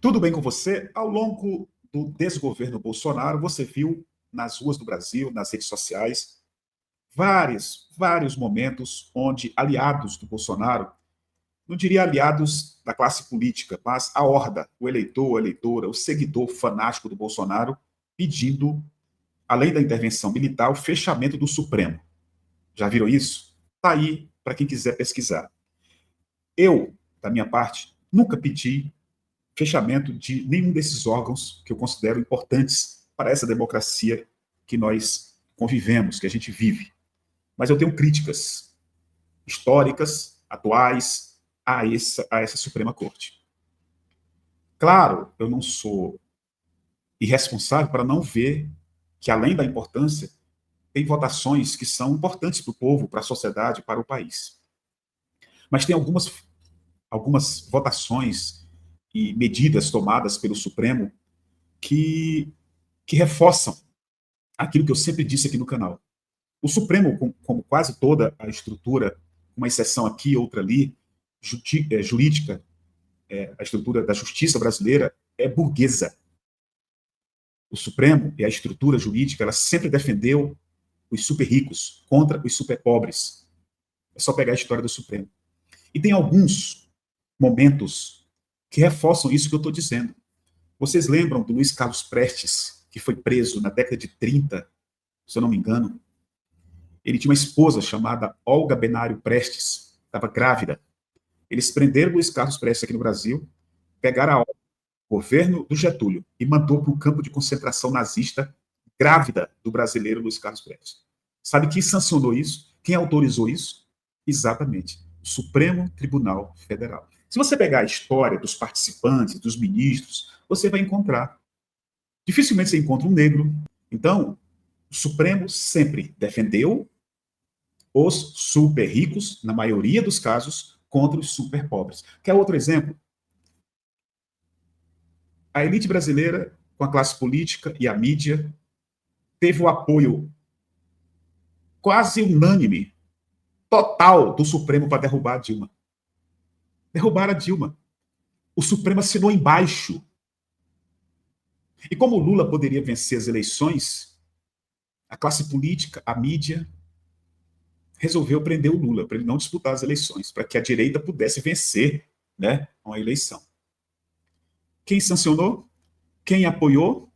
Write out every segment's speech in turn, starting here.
Tudo bem com você? Ao longo do desgoverno Bolsonaro, você viu nas ruas do Brasil, nas redes sociais, vários momentos onde aliados do Bolsonaro, não diria aliados da classe política, mas a horda, o eleitor, a eleitora, o seguidor fanático do Bolsonaro, pedindo, além da intervenção militar, o fechamento do Supremo. Já viram isso? Está aí para quem quiser pesquisar. Eu, da minha parte, nunca pedi fechamento de nenhum desses órgãos que eu considero importantes para essa democracia que nós convivemos, que a gente vive. Mas eu tenho críticas históricas, atuais, a essa Suprema Corte. Claro, eu não sou irresponsável para não ver que, além da importância, tem votações que são importantes para o povo, para a sociedade, para o país. Mas tem algumas votações e medidas tomadas pelo Supremo que reforçam aquilo que eu sempre disse aqui no canal. O Supremo, como quase toda a estrutura, uma exceção aqui, outra ali, jurídica, a estrutura da justiça brasileira é burguesa. O Supremo e a estrutura jurídica, ela sempre defendeu os super ricos contra os super pobres. É só pegar a história do Supremo. E tem alguns momentos que reforçam isso que eu estou dizendo. Vocês lembram do Luiz Carlos Prestes, que foi preso na década de 30, se eu não me engano? Ele tinha uma esposa chamada Olga Benário Prestes, estava grávida. Eles prenderam o Luiz Carlos Prestes aqui no Brasil, pegaram a Olga, governo do Getúlio, e mandou para o campo de concentração nazista, grávida do brasileiro Luiz Carlos Prestes. Sabe quem sancionou isso? Quem autorizou isso? Exatamente, o Supremo Tribunal Federal. Se você pegar a história dos participantes, dos ministros, você vai encontrar. Dificilmente você encontra um negro. Então, o Supremo sempre defendeu os super ricos, na maioria dos casos, contra os super pobres. Quer outro exemplo? A elite brasileira, com a classe política e a mídia, teve o apoio quase unânime, total, do Supremo para derrubar a Dilma. Derrubaram a Dilma. O Supremo assinou embaixo. E como o Lula poderia vencer as eleições, a classe política, a mídia, resolveu prender o Lula, para ele não disputar as eleições, para que a direita pudesse vencer, né, uma eleição. Quem sancionou? Quem apoiou?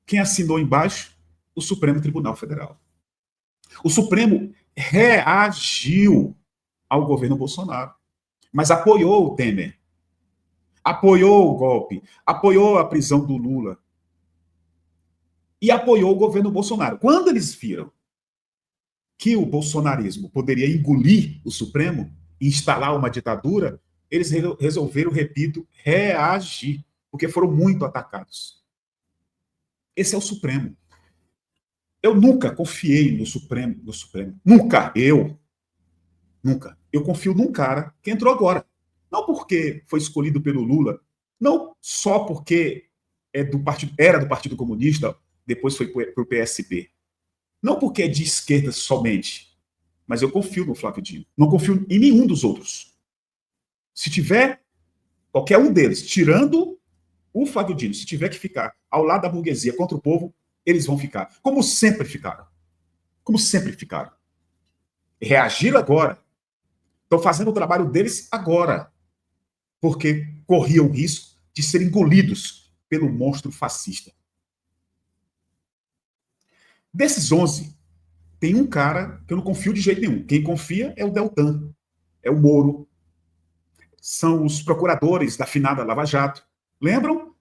Quem assinou embaixo? O Supremo Tribunal Federal. O Supremo reagiu ao governo Bolsonaro, mas apoiou o Temer, apoiou o golpe, apoiou a prisão do Lula e apoiou o governo Bolsonaro. Quando eles viram que o bolsonarismo poderia engolir o Supremo e instalar uma ditadura, eles resolveram, repito, reagir, porque foram muito atacados. Esse é o Supremo. Eu nunca confiei no Supremo. Nunca. Nunca. Eu confio num cara que entrou agora. Não porque foi escolhido pelo Lula, não só porque era do Partido Comunista, depois foi para o PSB. Não porque é de esquerda somente, mas eu confio no Flávio Dino. Não confio em nenhum dos outros. Se tiver qualquer um deles, tirando o Flávio Dino, se tiver que ficar ao lado da burguesia contra o povo, eles vão ficar. Como sempre ficaram. Como sempre ficaram. Reagiram agora. Estão fazendo o trabalho deles agora. Porque corriam o risco de serem engolidos pelo monstro fascista. Desses 11, tem um cara que eu não confio de jeito nenhum. Quem confia é o Deltan, é o Moro. São os procuradores da finada Lava Jato. Lembram?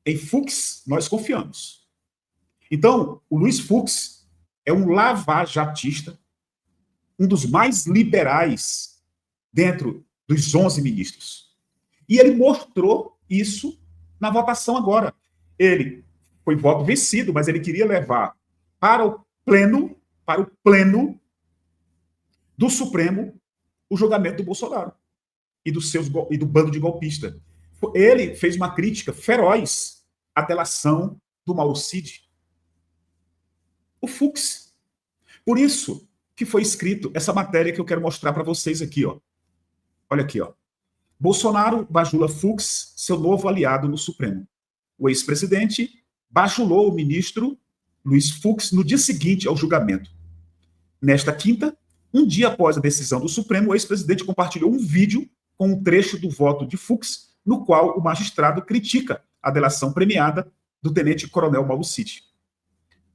Em Fux, nós confiamos. Então, o Luiz Fux é um lavajatista, um dos mais liberais dentro dos 11 ministros. E ele mostrou isso na votação agora. Ele foi voto vencido, mas ele queria levar para o pleno do Supremo o julgamento do Bolsonaro e do bando de golpistas. Ele fez uma crítica feroz à delação do Mauro Cid. O Fux. Por isso que foi escrito essa matéria que eu quero mostrar para vocês aqui, ó. Olha aqui, ó. Bolsonaro bajula Fux, seu novo aliado no Supremo. O ex-presidente bajulou o ministro Luiz Fux no dia seguinte ao julgamento. Nesta quinta, um dia após a decisão do Supremo, o ex-presidente compartilhou um vídeo com um trecho do voto de Fux, no qual o magistrado critica a delação premiada do tenente-coronel Mauro Cid.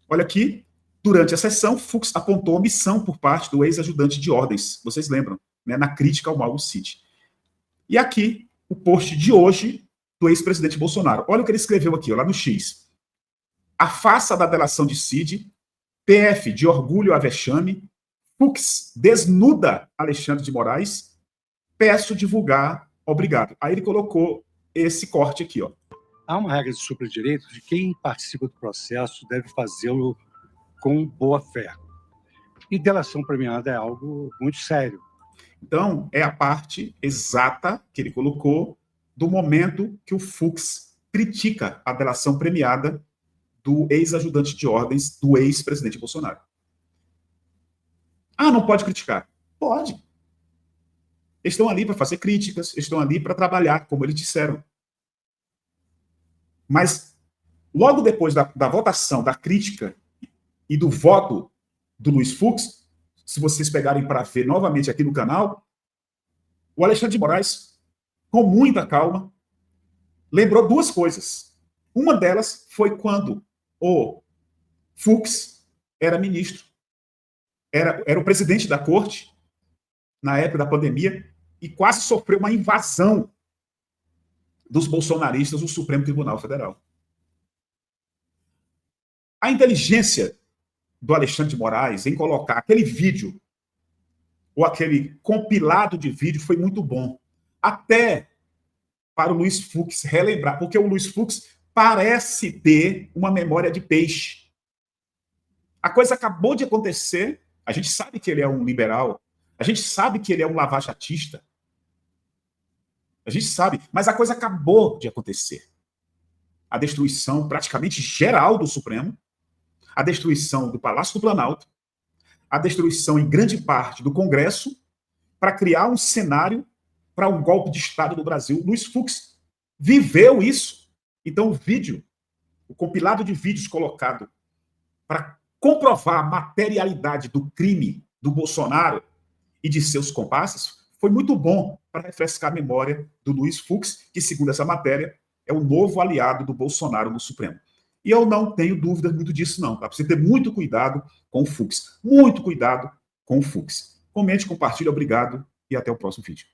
Olha aqui, durante a sessão, Fux apontou omissão por parte do ex-ajudante de ordens, vocês lembram, né, na crítica ao Mauro Cid. E aqui, o post de hoje do ex-presidente Bolsonaro. Olha o que ele escreveu aqui, ó, lá no X. A farsa da delação de Cid, PF de orgulho a vexame, Fux desnuda Alexandre de Moraes, peço divulgar, obrigado. Aí ele colocou esse corte aqui, ó. Há uma regra de superdireito de quem participa do processo deve fazê-lo com boa fé. E delação premiada é algo muito sério. Então, é a parte exata que ele colocou do momento que o Fux critica a delação premiada do ex-ajudante de ordens do ex-presidente Bolsonaro. Ah, não pode criticar? Pode. Eles estão ali para fazer críticas, eles estão ali para trabalhar, como eles disseram. Mas, logo depois da votação, da crítica e do voto do Luiz Fux, se vocês pegarem para ver novamente aqui no canal, o Alexandre de Moraes, com muita calma, lembrou duas coisas. Uma delas foi quando o Fux era ministro, era o presidente da corte, na época da pandemia, e quase sofreu uma invasão dos bolsonaristas no Supremo Tribunal Federal. A inteligência do Alexandre de Moraes em colocar aquele vídeo, ou aquele compilado de vídeo, foi muito bom. Até para o Luiz Fux relembrar, porque o Luiz Fux parece ter uma memória de peixe. A coisa acabou de acontecer, a gente sabe que ele é um liberal, a gente sabe que ele é um lavajatista, a gente sabe, mas a coisa acabou de acontecer. A destruição praticamente geral do Supremo, a destruição do Palácio do Planalto, a destruição em grande parte do Congresso, para criar um cenário para um golpe de Estado no Brasil. Luiz Fux viveu isso. Então o vídeo, o compilado de vídeos colocado para comprovar a materialidade do crime do Bolsonaro e de seus comparsas, foi muito bom para refrescar a memória do Luiz Fux, que, segundo essa matéria, é o novo aliado do Bolsonaro no Supremo. E eu não tenho dúvida muito disso, não. Tá? Precisa ter muito cuidado com o Fux. Muito cuidado com o Fux. Comente, compartilhe, obrigado e até o próximo vídeo.